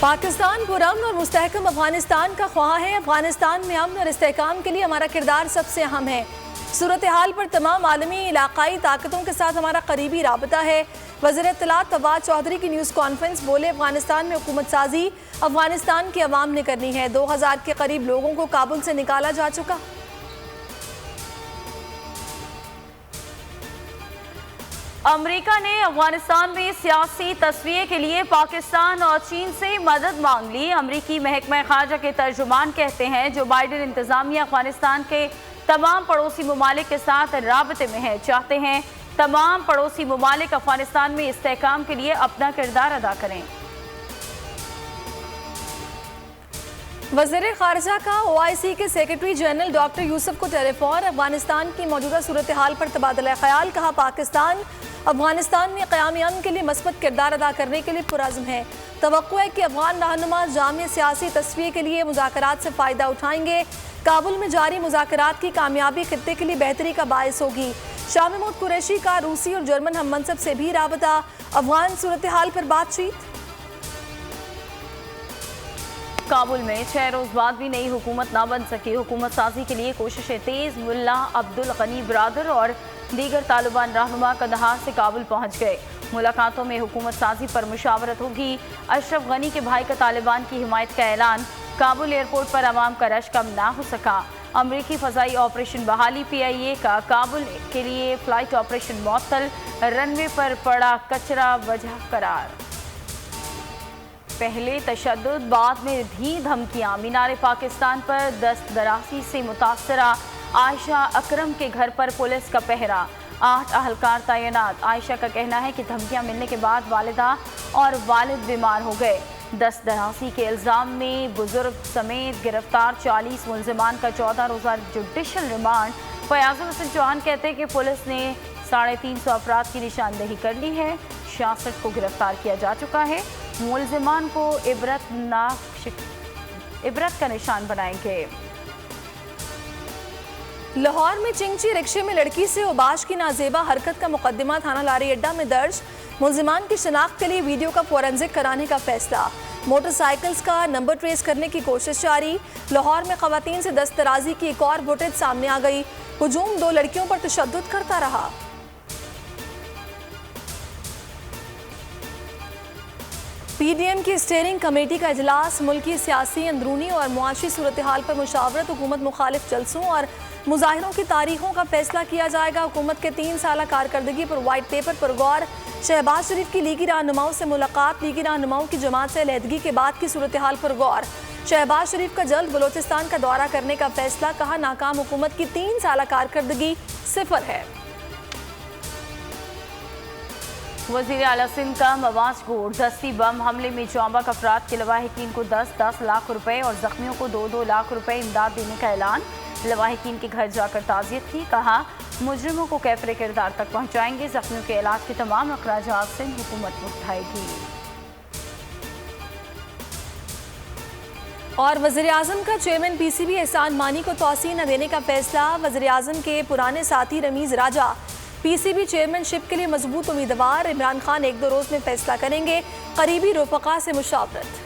पाकिस्तान पुरअमन और मुस्तहकम अफगानिस्तान का ख्वाह है। अफगानिस्तान में अमन और इस्तेहकाम के लिए हमारा किरदार सबसे अहम है। सूरत हाल पर तमाम आलमी इलाकाई ताकतों के साथ हमारा करीबी राबता है। वज़ीर इत्तलात फवाद चौधरी की न्यूज़ कॉन्फ्रेंस बोले, अफगानिस्तान में हुकूमत साजी अफगानिस्तान के अवाम ने करनी है। 2000 के करीब लोगों को काबुल से निकाला जा चुका। अमेरिका ने अफगानिस्तान में सियासी तस्वीर के लिए पाकिस्तान और चीन से मदद मांग ली। अमेरिकी महकमा खारजा के तर्जुमान कहते हैं, जो बाइडेन इंतजामिया अफगानिस्तान के तमाम पड़ोसी ममालिक के साथ राबते में है, चाहते हैं तमाम पड़ोसी ममालिक अफगानिस्तान में इस्तेहकाम के लिए अपना किरदार अदा करें। वज़ीर ख़ारजा का OIC के सेक्रेटरी जनरल डॉक्टर यूसुफ को टेलीफोन। अफगानिस्तान की मौजूदा सूरत हाल पर तबादला ख्याल। कहा, पाकिस्तान अफगानिस्तान में क़याम अमन के लिए मस्बत किरदार अदा करने के लिए पुरअज़्म है। तवक्को है कि अफगान रहनुमा जामिया सियासी तस्वीर के लिए मुज़ाकरात से फ़ायदा उठाएंगे। काबुल में जारी मुज़ाकरात की कामयाबी खित्ते के लिए बेहतरी का बायस होगी। शाह महमूद कुरैशी का रूसी और जर्मन हम मनसब से भी राबता। अफगान सूरत हाल पर बातचीत। काबुल में 6 रोज़ बाद भी नई हुकूमत ना बन सकी। हुकूमत साजी के लिए कोशिशें तेज़। मुल्ला अब्दुल गनी बरादर और दीगर तालिबान रहनुमा कंदहार से काबुल पहुँच गए। मुलाकातों में हुकूमत साजी पर मुशावरत होगी। अशरफ गनी के भाई का तालिबान की हिमायत का ऐलान। काबुल एयरपोर्ट पर अवाम का रश कम ना हो सका। अमरीकी फ़ज़ाई ऑपरेशन बहाली। PIA का काबुल के लिए फ़्लाइट ऑपरेशन मुअत्तल। रनवे पर पड़ा कचरा वजह करार। पहले तशद्दुद, बाद में भी धमकियाँ। मीनार पाकिस्तान पर दस्त दराजी से मुतासरा आयशा अकरम के घर पर पुलिस का पहरा। 8 अहलकार तैनात। आयशा का कहना है कि धमकियाँ मिलने के बाद वालिदा और वालिद बीमार हो गए। दस्त दराजी के इल्ज़ाम में बुजुर्ग समेत गिरफ्तार 40 मुलजिमान का 14 रोज़ा जुडिशल रिमांड। फयाजुल हसन चौहान कहते हैं कि पुलिस ने 350 अफराद की निशानदेही कर ली है। 66 को गिरफ्तार किया जा चुका है। मुलजिमान को इबरत का निशान बनाएंगे। लाहौर में चिंची रिक्शे में लड़की से उबाश की नाजेबा हरकत का मुकदमा थाना लारी अड्डा में दर्ज। मुलजिमान की शिनाख्त के लिए वीडियो का फोरेंसिक कराने का फैसला। मोटरसाइकिल्स का नंबर ट्रेस करने की कोशिश जारी। लाहौर में खवातीन से दस्त दराजी की एक और फुटेज सामने आ गई। हुजूम 2 लड़कियों पर तशद्दुद करता रहा। PDM की स्टीयरिंग कमेटी का इजलास। मुल्की सियासी, अंदरूनी और मुआशी सूरत हाल पर मुशावरत। हुकूमत मुखालिफ जलसों और मुजाहिरों की तारीखों का फैसला किया जाएगा। हुकूमत के 3 साल कारकर्दगी पर वाइट पेपर पर गौर। शहबाज शरीफ की लीगी रहनुमाओं से मुलाकात। लीगी रहनुमाओं की जमात से अलहदगी के बाद की सूरत हाल पर गौर। शहबाज शरीफ का जल्द बलोचिस्तान का दौरा करने का फैसला। कहा, नाकाम हुकूमत की 3 साल कारकर्दगी 0 है। वज़ीर आला सिंध का मवाज कोर्ट। दस्ती बम हमले में जांबा अफराद के लवाहिकीन को 10-10 लाख रुपए और जख्मियों को 2-2 लाख रुपए इमदाद देने का ऐलान। लवाहिकीन के घर जाकर ताज़ियत की। कहा, मुजरिमों को कैफरे किरदार तक पहुँचाएंगे। जख्मियों के इलाज के तमाम अखराजात सिंध हुकूमत उठाएगी। और वज़ीर आज़म का चेयरमैन PCB एहसान मानी को तौसीह न देने का फैसला। वज़ीर आज़म के पुराने साथी रमीज़ राजा PCB चेयरमैनशिप के लिए मजबूत उम्मीदवार। इमरान खान 1-2 रोज़ में फैसला करेंगे। करीबी रफ़क़ा से मुशावरत।